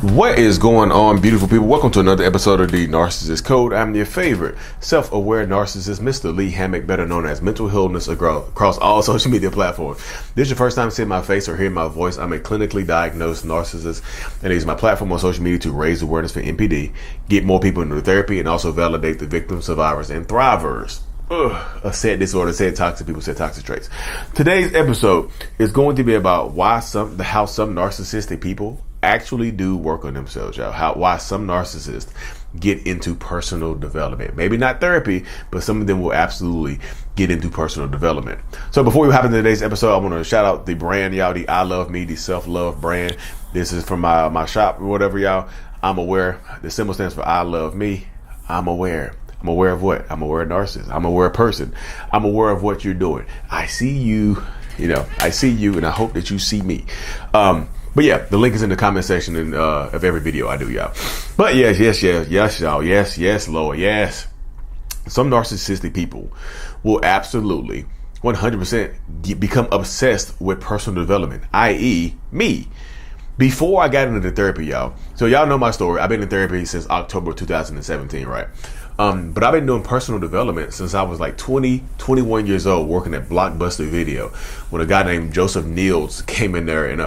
What is going on, beautiful people? Welcome to another episode of the Narcissist Code. I'm your favorite self-aware narcissist, Mr. Lee Hammock, better known as Mental Illness across all social media platforms. If this is your first time seeing my face or hearing my voice, I'm a clinically diagnosed narcissist, and I use my platform on social media to raise awareness for NPD, get more people into therapy, and also validate the victims, survivors, and thrivers. Said disorder, said toxic people, said toxic traits. Today's episode is going to be about how some narcissistic people actually do work on themselves, y'all. Why some narcissists get into personal development. Maybe not therapy, but some of them will absolutely get into personal development. So before we hop into today's episode, I want to shout out the brand, y'all, the I Love Me, the self-love brand. This is from my shop or whatever, y'all. I'm aware. The symbol stands for I love me. I'm aware. I'm aware of what? I'm aware of narcissist. I'm aware of person. I'm aware of what you're doing. I see you, I see you, and I hope that you see me. But yeah, the link is in the comment section of every video I do, y'all. But yes, y'all. Yes, Lord, yes. Some narcissistic people will absolutely 100% become obsessed with personal development, i.e. me. Before I got into the therapy, y'all. So y'all know my story. I've been in therapy since October 2017, right? But I've been doing personal development since I was like 21 years old, working at Blockbuster Video, when a guy named Joseph Niels came in there and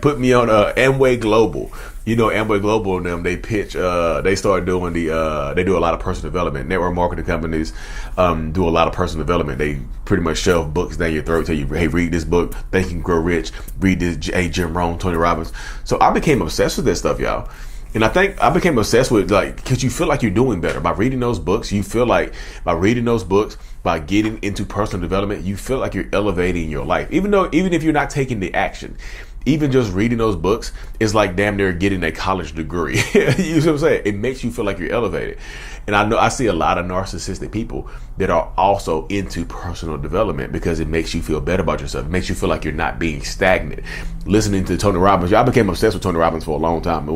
put me on Amway Global. You know, Amway Global and them, they pitch, they started doing they do a lot of personal development. Network marketing companies do a lot of personal development. They pretty much shove books down your throat, tell you, hey, read this book, Think and Grow Rich, read this, Jim Rohn, Tony Robbins. So I became obsessed with this stuff, y'all. And I think I became obsessed with, because you feel like you're doing better by reading those books. You feel like by reading those books, by getting into personal development, you feel like you're elevating your life. Even if you're not taking the action, even just reading those books is like damn near getting a college degree. You know what I'm saying? It makes you feel like you're elevated. And I know I see a lot of narcissistic people that are also into personal development because it makes you feel better about yourself. It makes you feel like you're not being stagnant. Listening to Tony Robbins, I became obsessed with Tony Robbins for a long time.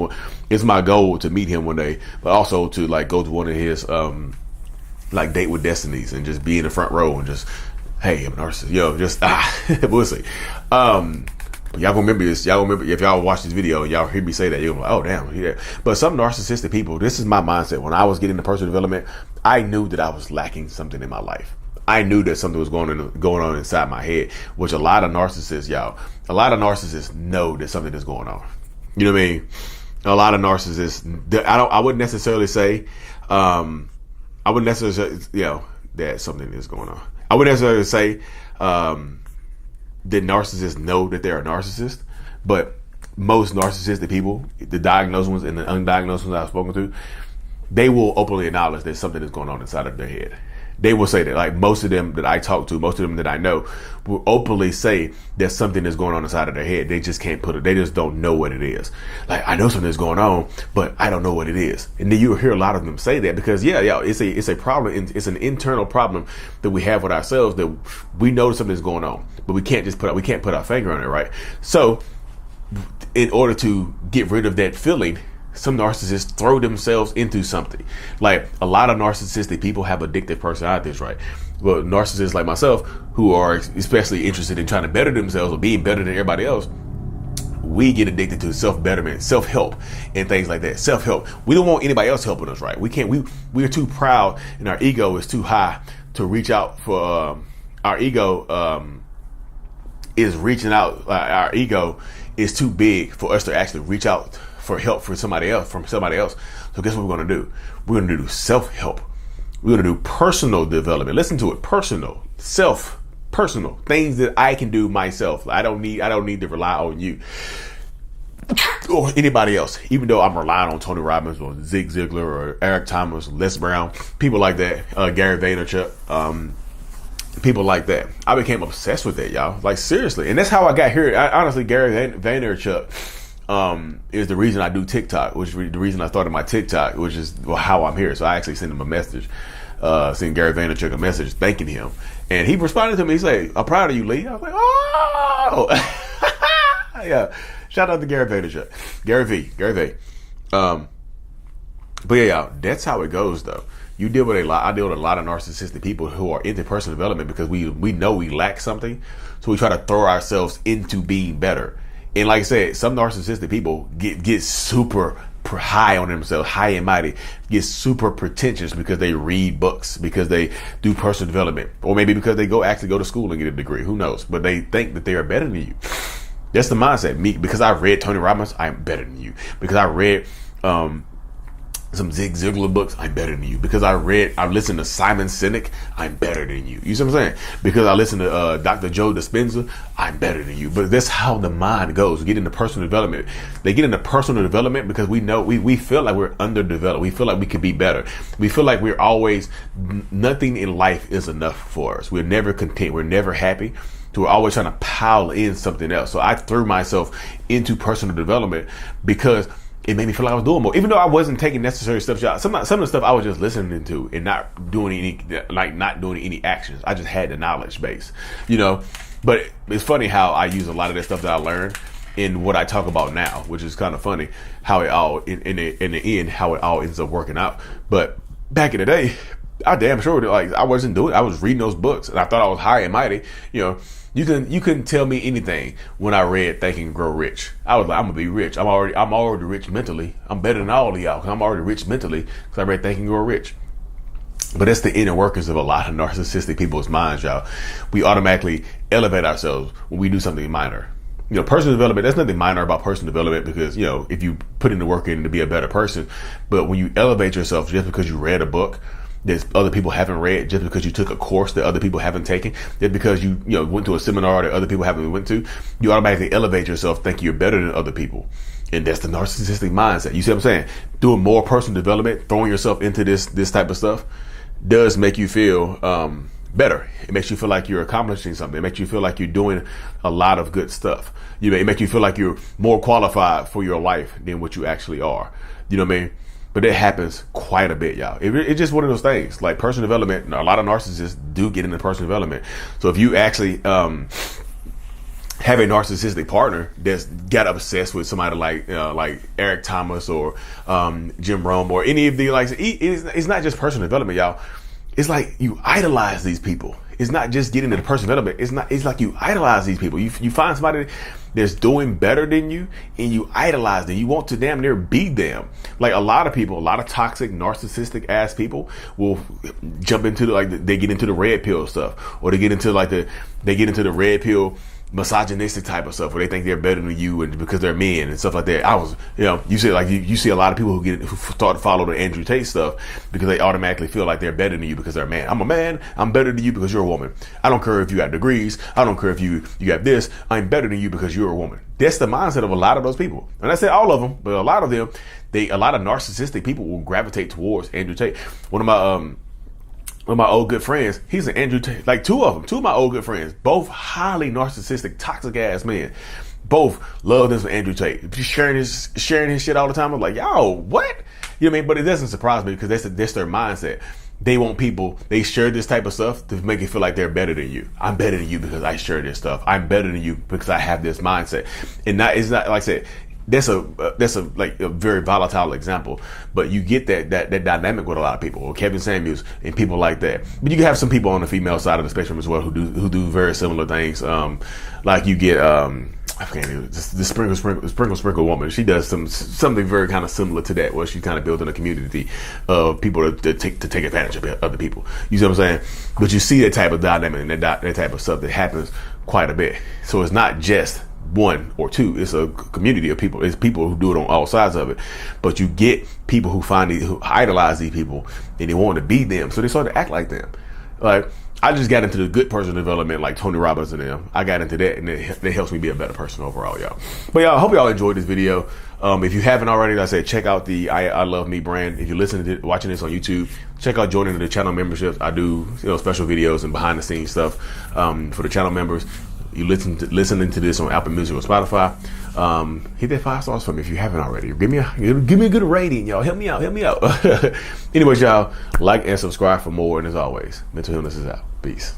It's my goal to meet him one day, but also to go to one of his Date with Destinies and just be in the front row and just, hey, I'm a narcissist. We'll see. Y'all gonna remember this. Y'all remember if y'all watch this video and y'all hear me say that, you're like, oh damn, yeah. But some narcissistic people, this is my mindset. When I was getting into personal development, I knew that I was lacking something in my life. I knew that something was going on inside my head, which a lot of narcissists know that something is going on. You know what I mean? A lot of narcissists, I wouldn't necessarily say, that something is going on. I wouldn't necessarily say, that narcissists know that they're a narcissist, but most narcissistic people, the diagnosed ones and the undiagnosed ones I've spoken to, they will openly acknowledge that something is going on inside of their head. They will say that. Like most of them that I talk to, most of them that I know will openly say that something is going on inside of their head. They just can't put it. They just don't know what it is. Like, I know something is going on, but I don't know what it is. And then you'll hear a lot of them say that because it's a problem. It's an internal problem that we have with ourselves that we know something is going on, but we can't put our finger on it, right? So in order to get rid of that feeling, some narcissists throw themselves into something. Like a lot of narcissistic people have addictive personalities, right? Well, narcissists like myself, who are especially interested in trying to better themselves or being better than everybody else, we get addicted to self-betterment, self-help, and things like that. Self-help. We don't want anybody else helping us, right? We're too proud and our ego is too high to reach out for, our ego is reaching out. Our ego is too big for us to actually reach out for help from somebody else. So guess what we're going to do? We're going to do self-help. We're going to do personal development. Listen to it. Personal things that I can do myself. I don't need to rely on you or anybody else, even though I'm relying on Tony Robbins or Zig Ziglar or Eric Thomas, Les Brown, people like that, Gary Vaynerchuk, people like that. I became obsessed with that, y'all. Like seriously. And that's how I got here. Honestly, Gary Vaynerchuk is the reason I do TikTok, which is the reason I started my TikTok, which is how I'm here. So I actually sent him a message, sent Gary Vaynerchuk a message thanking him. And he responded to me. He said, I'm proud of you, Lee. I was like, oh, yeah. Shout out to Gary Vaynerchuk. Gary V. But yeah, y'all, that's how it goes though. I deal with a lot of narcissistic people who are into personal development because we know we lack something. So we try to throw ourselves into being better. And like I said, some narcissistic people get super high on themselves, high and mighty, get super pretentious because they read books, because they do personal development, or maybe because they actually go to school and get a degree. Who knows? But they think that they are better than you. That's the mindset. Me, because I read Tony Robbins, I'm better than you. Because I read some Zig Ziglar books, I'm better than you. Because I listened to Simon Sinek, I'm better than you. You see what I'm saying? Because I listened to Dr. Joe Dispenza, I'm better than you. But that's how the mind goes. We get into personal development. They get into personal development because we know we feel like we're underdeveloped. We feel like we could be better. We feel like we're always, nothing in life is enough for us. We're never content. We're never happy. So we're always trying to pile in something else. So I threw myself into personal development because it made me feel like I was doing more, even though I wasn't taking necessary steps. Some of the stuff I was just listening to and not doing any actions. I just had the knowledge base, But it's funny how I use a lot of that stuff that I learned in what I talk about now, which is kind of funny how it all in the end how it all ends up working out. But back in the day, I damn sure I wasn't doing it. I was reading those books and I thought I was high and mighty, You couldn't tell me anything when I read Think and Grow Rich. I was like, I'm gonna be rich. I'm already rich mentally. I'm better than all of y'all because I'm already rich mentally because I read Think and Grow Rich. But that's the inner workings of a lot of narcissistic people's minds, y'all. We automatically elevate ourselves when we do something minor. Personal development, there's nothing minor about personal development because, if you put in the work in to be a better person. But when you elevate yourself just because you read a book that other people haven't read, just because you took a course that other people haven't taken, just because you went to a seminar that other people haven't went to, you automatically elevate yourself, think you're better than other people. And that's the narcissistic mindset. You see what I'm saying? Doing more personal development, throwing yourself into this type of stuff does make you feel better. It makes you feel like you're accomplishing something. It makes you feel like you're doing a lot of good stuff. It makes you feel like you're more qualified for your life than what you actually are. You know what I mean? But it happens quite a bit, y'all. It's just one of those things. Like personal development, a lot of narcissists do get into personal development. So if you actually have a narcissistic partner that's got obsessed with somebody like Eric Thomas or Jim Rome or any of the it's not just personal development, y'all. It's like you idolize these people. It's not just getting into personal development. It's like you idolize these people. You find somebody that's doing better than you and you idolize them. You want to damn near be them. Like a lot of toxic, narcissistic ass people will jump into they get into the red pill stuff, or they get into the red pill misogynistic type of stuff where they think they're better than you and because they're men and stuff like that. You see a lot of people who start to follow the Andrew Tate stuff because they automatically feel like they're better than you because they're a man. I'm a man. I'm better than you because you're a woman. I don't care if you got degrees. I don't care if you got this. I'm better than you because you're a woman. That's the mindset of a lot of those people. And I say all of them, but a lot of them, a lot of narcissistic people will gravitate towards Andrew Tate. One of my old good friends, he's an Andrew Tate, like two of my old good friends, both highly narcissistic, toxic ass men, both love this Andrew Tate, sharing his shit all the time. I'm like, yo, what? You know what I mean? But it doesn't surprise me because that's their mindset. They want people, they share this type of stuff to make it feel like they're better than you. I'm better than you because I share this stuff. I'm better than you because I have this mindset. And it's not, like I said, that's a very volatile example, but you get that dynamic with a lot of people, or Kevin Samuels and people like that. But you can have some people on the female side of the spectrum as well who do very similar things. Like you get I can't even, the sprinkle woman. She does something very kind of similar to that, where she's kind of building a community of people to take advantage of other people. You see what I'm saying? But you see that type of dynamic and that type of stuff that happens quite a bit. So it's not just one or two, it's a community of people. It's people who do it on all sides of it. But you get people who idolize these people and they want to be them, so they start to act like them. Like, I just got into the good personal development like Tony Robbins and them. I got into that, and that helps me be a better person overall, y'all. But y'all, I hope y'all enjoyed this video. If you haven't already, like I said, check out the I Love Me brand. If you're watching this on YouTube, check out joining the channel memberships. I do special videos and behind the scenes stuff for the channel members. You listening to this on Apple Music or Spotify, hit that 5 stars for me if you haven't already. Give me a good rating, y'all. Help me out. Anyways, y'all, like and subscribe for more. And as always, mental illness is out. Peace.